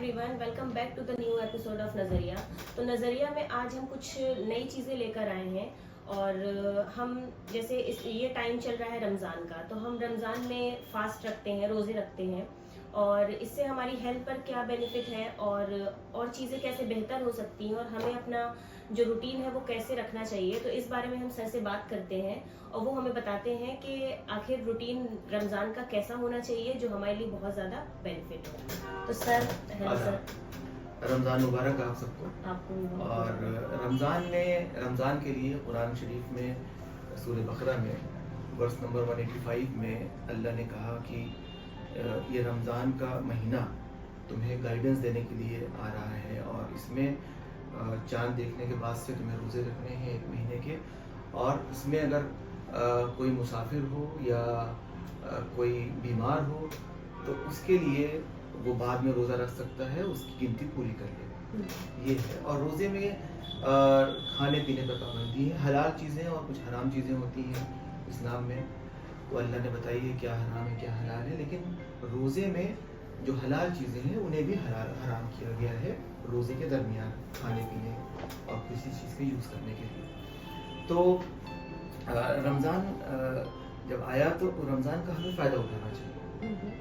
Everyone, welcome back to the new episode of Nazariya. तो नज़रिया में आज हम कुछ नई चीज़ें लेकर आए हैं और हम जैसे ये टाइम चल रहा है रमज़ान का, तो हम रमज़ान में फास्ट रखते हैं, रोज़े रखते हैं और इससे हमारी हेल्थ पर क्या बेनिफिट है और चीज़ें कैसे बेहतर हो सकती हैं और हमें अपना जो रूटीन है वो कैसे रखना चाहिए। तो इस बारे में हम सर से बात करते हैं और वो हमें बताते हैं कि आखिर रूटीन रमज़ान का कैसा होना चाहिए जो हमारे लिए बहुत ज़्यादा बेनिफिट हो। तो सर, हेलो सर। रमज़ान मुबारक आप सबको। आपको और रमज़ान के लिए कुरान शरीफ में सूरह बकरा में वर्स नंबर 185 में अल्लाह ने कहा कि ये रमज़ान का महीना तुम्हें गाइडेंस देने के लिए आ रहा है और इसमें चांद देखने के बाद से तुम्हें रोज़े रखने हैं 1 महीने के। और इसमें अगर कोई मुसाफिर हो या कोई बीमार हो तो उसके लिए वो बाद में रोज़ा रख सकता है, उसकी गिनती पूरी कर ले, ये है। और रोज़े में खाने पीने पर पाबंदी है, हलाल चीज़ें और कुछ हराम चीज़ें होती हैं इस्लाम में, तो अल्लाह ने बताई है क्या हराम है क्या हलाल है। लेकिन रोज़े में जो हलाल चीज़ें हैं उन्हें भी हराम किया गया है रोज़े के दरमियान खाने पीने और किसी चीज़ के यूज़ करने के लिए। तो रमज़ान जब आया तो रमज़ान का हमें फ़ायदा उठाना चाहिए।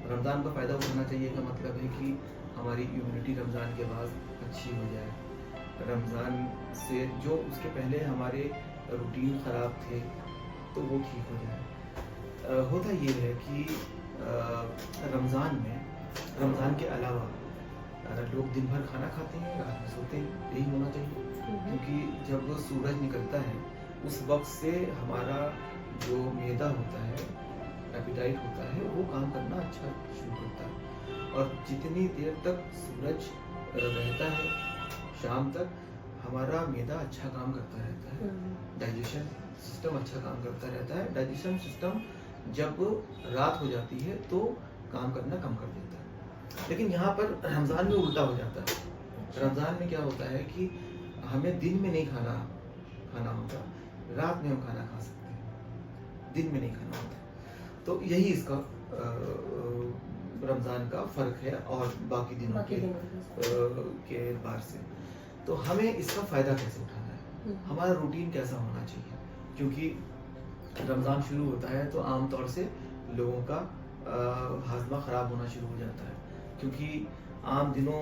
रमज़ान का फ़ायदा उठाना चाहिए का मतलब है कि हमारी इम्यूनिटी रमज़ान के बाद अच्छी हो जाए। रमज़ान से जो उसके पहले हमारे रूटीन ख़राब थे तो वो ठीक हो जाए। होता ये है कि रमज़ान के अलावा लोग दिन भर खाना खाते हैं, रात में सोते हैं, यही होना चाहिए। क्योंकि जब वो सूरज निकलता है उस वक्त से हमारा जो मैदा होता है, एपिटाइट होता है, वो काम करना अच्छा शुरू करता है। और जितनी देर तक सूरज रहता है शाम तक हमारा मैदा अच्छा काम करता रहता है, डाइजेशन सिस्टम अच्छा काम करता रहता है। डाइजेशन सिस्टम जब रात हो जाती है तो काम करना कम कर देता है। लेकिन यहाँ पर रमज़ान में उल्टा हो जाता है। रमज़ान में क्या होता है कि हमें दिन में नहीं खाना होता, रात में हम खाना खा सकते हैं, दिन में नहीं खाना होता। तो यही इसका रमज़ान का फ़र्क है और बाकी दिनों के बार से। तो हमें इसका फ़ायदा कैसे उठाना है, हमारा रूटीन कैसा होना चाहिए। क्योंकि रमज़ान शुरू होता है तो आम तौर से लोगों का हाजमा ख़राब होना शुरू हो जाता है, क्योंकि आम दिनों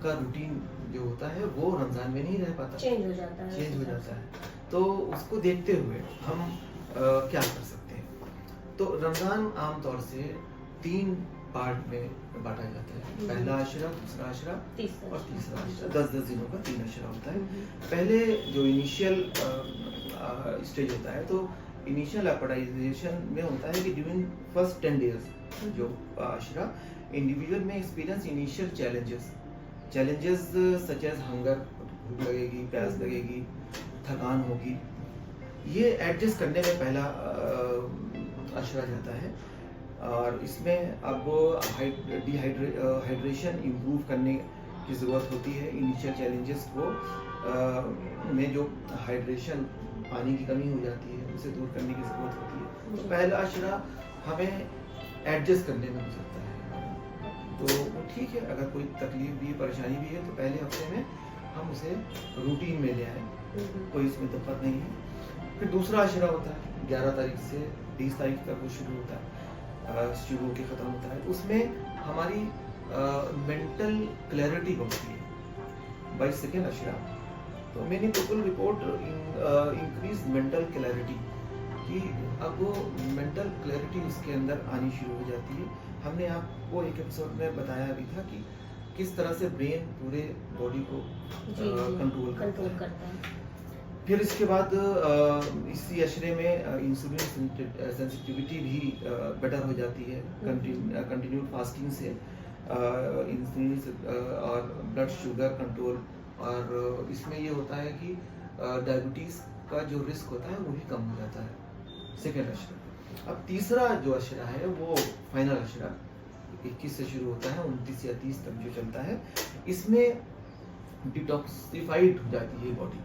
का रूटीन जो होता है वो रमज़ान में नहीं रह पाता, चेंज हो जाता है। तो उसको देखते हुए हम क्या कर सकते हैं। तो रमज़ान आम तौर से 3 पार्ट में बांटा जाता है, पहला अशरा, दूसरा अशरा और तीसरा अशरा। 10-10 दिनों का 3 अशरा होता है। पहले जो इनिशियल स्टेज होता है, तो इनिशियल एपेटाइजेशन में होता है कि ड्यूरिंग फर्स्ट 10 डेज जो अशरा, इंडिविजुअल में experience initial challenges such as hunger, भूख लगेगी, प्यास लगेगी, थकान होगी। ये एडजस्ट करने में पहला अशरा जाता है। और इसमें अब हाइड्रेशन इम्प्रूव करने की ज़रूरत होती है। इनिशियल चैलेंजेस को में जो हाइड्रेशन, पानी की कमी हो जाती है, उसे दूर करने की ज़रूरत होती है। तो पहला अशरा हमें एडजस्ट करने में गुजरता है। तो वो ठीक है, अगर कोई तकलीफ भी, परेशानी भी है तो पहले हफ्ते में हम उसे रूटीन में ले आएँ, कोई इसमें दिक्कत नहीं है। फिर दूसरा अशरा होता है 11 तारीख से 20 तारीख तक वो शुरू होता है, शुरू होकर ख़त्म होता है। उसमें हमारी मेंटल क्लैरिटी बढ़ती है बाय सेकेंड अशरा। तो मैंने people report increase mental clarity, कि अब वो मेंटल क्लैरिटी उसके अंदर आनी शुरू हो जाती है। हमने आपको एक एपिसोड में बताया भी था कि किस तरह से ब्रेन पूरे बॉडी को कंट्रोल करता है। फिर इसके बाद इसी अशरे में इंसुलिन सेंसिटिविटी भी बेटर हो जाती है कंटिन्यूड फास्टिंग से। इंसुलिन और ब्लड शुगर कंट्रोल, और इसमें ये होता है कि डायबिटीज़ का जो रिस्क होता है वो भी कम हो जाता है, सेकेंड अशरा। अब तीसरा जो अशरा है वो फाइनल अशरा 21 से शुरू होता है, 29 या 30 तक जो चलता है। इसमें डिटॉक्सिफाइड हो जाती है बॉडी।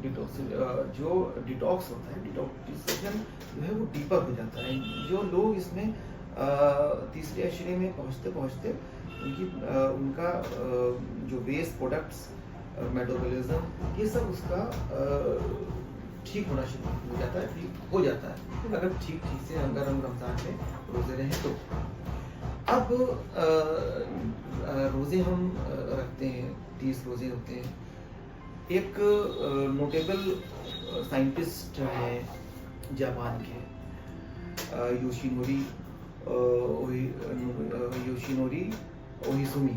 जो डिटॉक्स होता है, डिटॉक्सिफिकेशन जो है वो डीपर हो जाता है। जो लोग इसमें तीसरे अशरे में पहुंचते पहुंचते उनका जो वेस्ट प्रोडक्ट्स, मेटाबॉलिज्म, ये सब उसका ठीक होना शुरू हो जाता है, ठीक हो जाता है अगर ठीक से अगर हम रमजान में रोजे रहें तो। अब रोजे हम रखते हैं, 30 रोजे होते हैं। एक नोटेबल साइंटिस्ट हैं जापान के, योशिनोरी ओहिसुमी।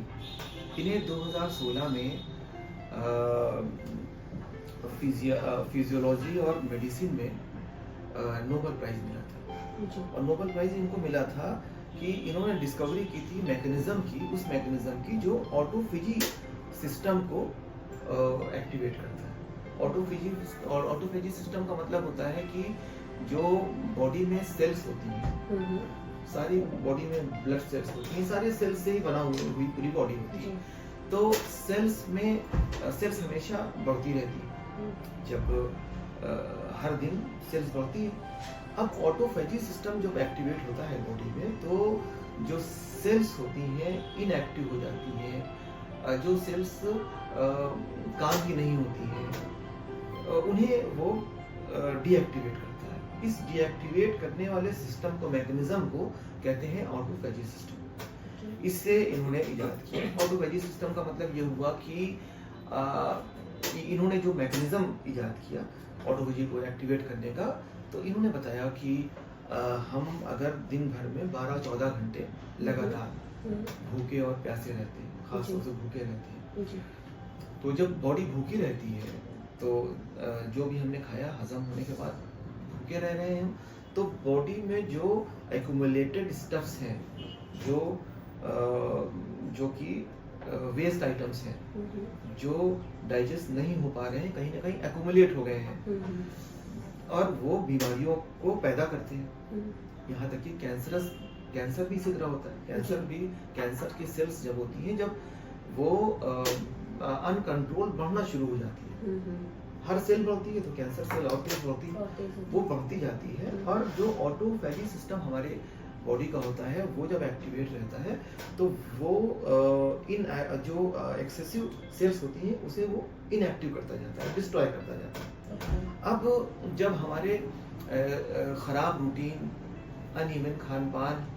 इन्हें 2016 में फिजियोलॉजी और मेडिसिन में नोबेल प्राइज मिला था। और नोबेल प्राइज इनको मिला था कि इन्होंने डिस्कवरी की थी उस मैकेनिज्म की जो ऑटोफेजी सिस्टम को एक्टिवेट करता है। ऑटोफेजी सिस्टम का मतलब होता है कि जो बॉडी में सेल्स होती हैं, सारी बॉडी में ब्लड सेल्स होती हैं, सारे सेल्स से ही बना हुई पूरी बॉडी होती है। तो सेल्स हमेशा बढ़ती रहती है, जब हर दिन सेल्स बढ़ती है। अब ऑटोफेजी सिस्टम जब एक्टिवेट होता है बॉडी में, तो जो सेल्स होती हैं इनएक्टिव हो जाती हैं, जो सेल्स काम की नहीं होती हैं, उन्हें वो डीएक्टिवेट करता है। इस डीएक्टिवेट करने वाले सिस्टम को, मैकेनिज्म को कहते हैं ऑटोफेजी सिस्टम। इससे इन्होंने इजाद किया। ऑटोफेजी सिस्टम का मतलब ये हुआ कि इन्होंने जो मैकेनिज्म इजाद किया ऑटोफेजी को एक्टिवेट करने का, तो इन्होंने बताया कि हम अगर दिन भर में 12-14 घंटे लगातार भूखे और प्यासे रहते हैं, खासतौर से भूखे रहते हैं, तो जब बॉडी भूखी रहती है तो जो भी हमने खाया हजम होने के बाद भूखे रह रहे हैं, तो बॉडी में जो एक्यूमुलेटेड स्टफ्स हैं, जो कि वेस्ट आइटम्स हैं, जो डाइजेस्ट नहीं हो पा रहे हैं, कहीं ना कहीं एक्यूमुलेट हो गए हैं और वो बीमारियों को पैदा करते हैं। यहाँ तक कि कैंसर भी इसी तरह होता है। कैंसर की सेल्स जब होती हैं, जब वो अनकंट्रोल बढ़ना शुरू हो जाती है, हर सेल बढ़ती है तो कैंसर सेल और तेज बढ़ती है, वो बढ़ती जाती है। और जो ऑटोफेजी सिस्टम हमारे बॉडी का होता है, वो जब एक्टिवेट रहता है तो वो जो एक्सेसिव सेल्स होती हैं उसे वो इनएक्टिव करता जाता है, डिस्ट्रॉय करता जाता है। अब जब हमारे खराब रूटीन, अनियमित खान पान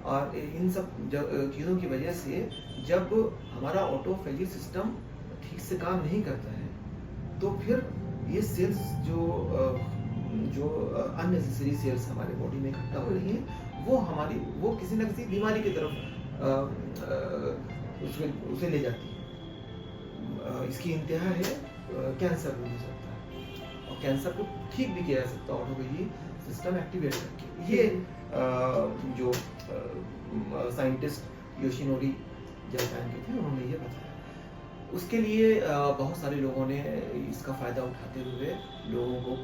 और इन सब चीज़ों की वजह से जब हमारा ऑटोफेजी सिस्टम ठीक से काम नहीं करता है, तो फिर ये सेल्स जो अननेसेसरी सेल्स हमारे बॉडी में इकट्ठा हो रही हैं, वो किसी न किसी बीमारी की तरफ उसे ले जाती है। इसकी इंतहा है कैंसर हो सकता है, और कैंसर को ठीक भी किया जा सकता है ऑटोफेजी सिस्टम एक्टिवेट करके। ये जो साइंटिस्ट योशिनोरी जापान के थे, उन्होंने ये बताया। उसके लिए बहुत सारे लोगों ने इसका फ़ायदा उठाते हुए लोगों को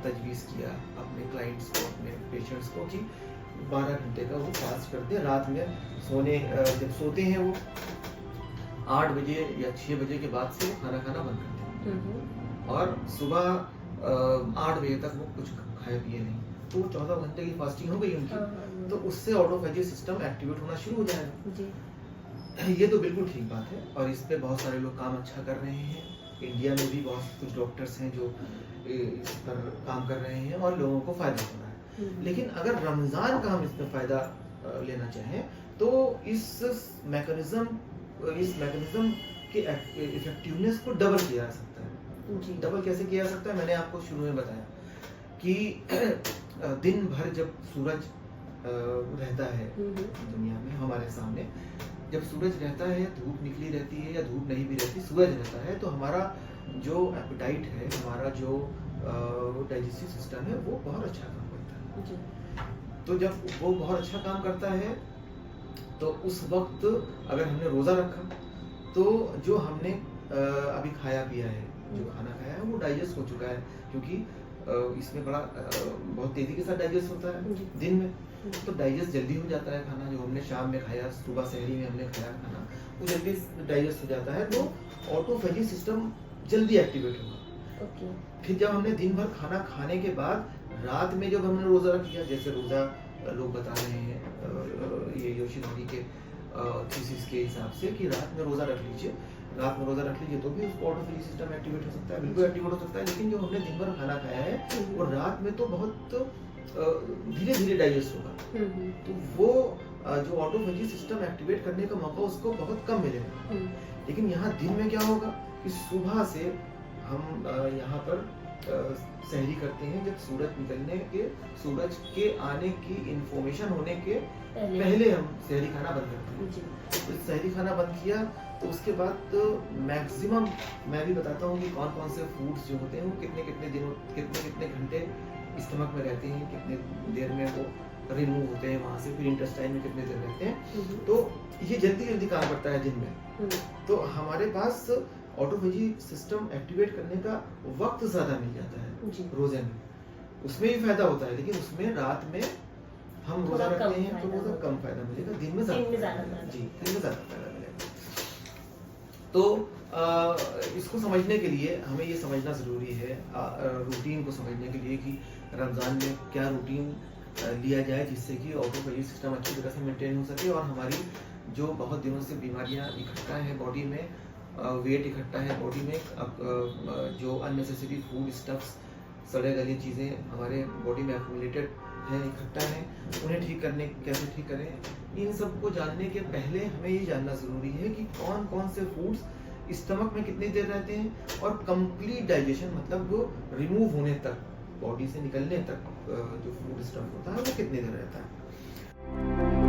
तजवीज़ किया, अपने क्लाइंट्स को, अपने पेशेंट्स को, कि 12 घंटे का वो फास्ट करते हैं। रात में जब सोते हैं वो 8 बजे या 6 बजे के बाद से खाना खाना बंद करते हैं, और सुबह 8 बजे तक वो कुछ खाए पिए नहीं, तो 14 घंटे की फास्टिंग हो गई उनकी। तो उससे ऑटोफेजी सिस्टम एक्टिवेट होना शुरू हो जाएगा। ये तो बिल्कुल ठीक बात है, और इस पे बहुत सारे लोग काम अच्छा कर रहे हैं। इंडिया में भी बहुत कुछ डॉक्टर्स हैं जो इस पर काम कर रहे हैं और लोगों को फायदा हो रहा है। लेकिन अगर रमज़ान का हम इसमें फ़ायदा लेना चाहें, तो इस मैकेनिज्म के इफेक्टिवनेस को डबल किया जा सकता है। डबल कैसे किया जा सकता है? मैंने आपको शुरू में बताया कि दिन भर जब सूरज रहता है दुनिया में हमारे सामने, जब सूरज रहता है, धूप निकली रहती है या धूप नहीं भी रहती, सूरज रहता है, तो हमारा जो एपेटाइट है, हमारा जो डाइजेस्टिव सिस्टम है, वो बहुत अच्छा काम करता है। तो जब वो बहुत अच्छा काम करता है, तो उस वक्त अगर हमने रोज़ा रखा, तो जो हमने अभी खाया पिया है, जो खाना खाया है, वो डाइजेस्ट हो चुका है, क्योंकि इसमें बहुत तेज़ी के साथ डाइजेस्ट होता है दिन में, तो डाइजेस्ट जल्दी हो जाता है खाना। जो हमने शाम में खाया, सुबह सहरी में हमने खाया खाना, वो जल्दी डाइजेस्ट हो जाता है, तो ऑटोफेजी सिस्टम जल्दी एक्टिवेट होगा। फिर जब हमने दिन भर खाना खाने के बाद रात में जब हमने रोज़ा रख लिया, जैसे रोज़ा लोग बता रहे हैं फिजियोलॉजी के थीसिस के हिसाब से कि रात में रोज़ा रख लीजिए, रात में रोज़ा रख लीजिए तो भी उसको ऑटोफेजी सिस्टम एक्टिवेट हो सकता है, बिल्कुल एक्टिवेट हो सकता है। लेकिन जो हमने दिन भर खाना खाया है वो रात में तो बहुत धीरे धीरे डाइजेस्ट होगा, तो वो जो ऑटोफेजी सिस्टम एक्टिवेट करने का मौका उसको बहुत कम मिलेगा। लेकिन यहाँ दिन में क्या होगा कि सुबह से हम यहाँ पर सहरी करते हैं, जब सूरज के आने की इंफॉर्मेशन होने के पहले हम सहरी खाना बंद करते हैं। तो सहरी खाना बंद किया तो उसके बाद मैक्सिमम मैं भी बताता हूँ कि कौन कौन से फूड्स जो होते हैं वो कितने कितने दिनों कितने घंटे स्टमक में रहते हैं, कितने देर में वो रिमूव होते हैं वहाँ से, फिर इंटेस्टाइन में कितने देर रहते हैं। तो ये जल्दी जल्दी काम करता है दिन में, तो हमारे पास ऑटोफेजी सिस्टम एक्टिवेट करने का वक्त ज्यादा मिल जाता है रोजे में, उसमें भी फायदा होता है। लेकिन उसमें रात में हम रोजा रखते हैं तो रोजा कम फायदा मिलेगा, दिन में ज्यादा जी दिन में ज्यादा फायदा मिलेगा। तो इसको समझने के लिए हमें ये समझना ज़रूरी है, रूटीन को समझने के लिए कि रमज़ान में क्या रूटीन लिया जाए जिससे कि ऑटोफेजी सिस्टम अच्छी तरह से मेंटेन हो सके और हमारी जो बहुत दिनों से बीमारियां इकट्ठा है बॉडी में, वेट इकट्ठा है बॉडी में, जो अननेसेसरी फूड स्टफ्स सड़े गली चीज़ें हमारे बॉडी में एक्यूमुलेटेड हैं, इकट्ठा हैं, उन्हें कैसे ठीक करें। इन सब को जानने के पहले हमें ये जानना ज़रूरी है कि कौन कौन से फूड्स स्टमक में कितनी देर रहते हैं और कंप्लीट डाइजेशन मतलब वो रिमूव होने तक, बॉडी से निकलने तक जो फूड स्टफ होता है वो कितनी देर रहता है।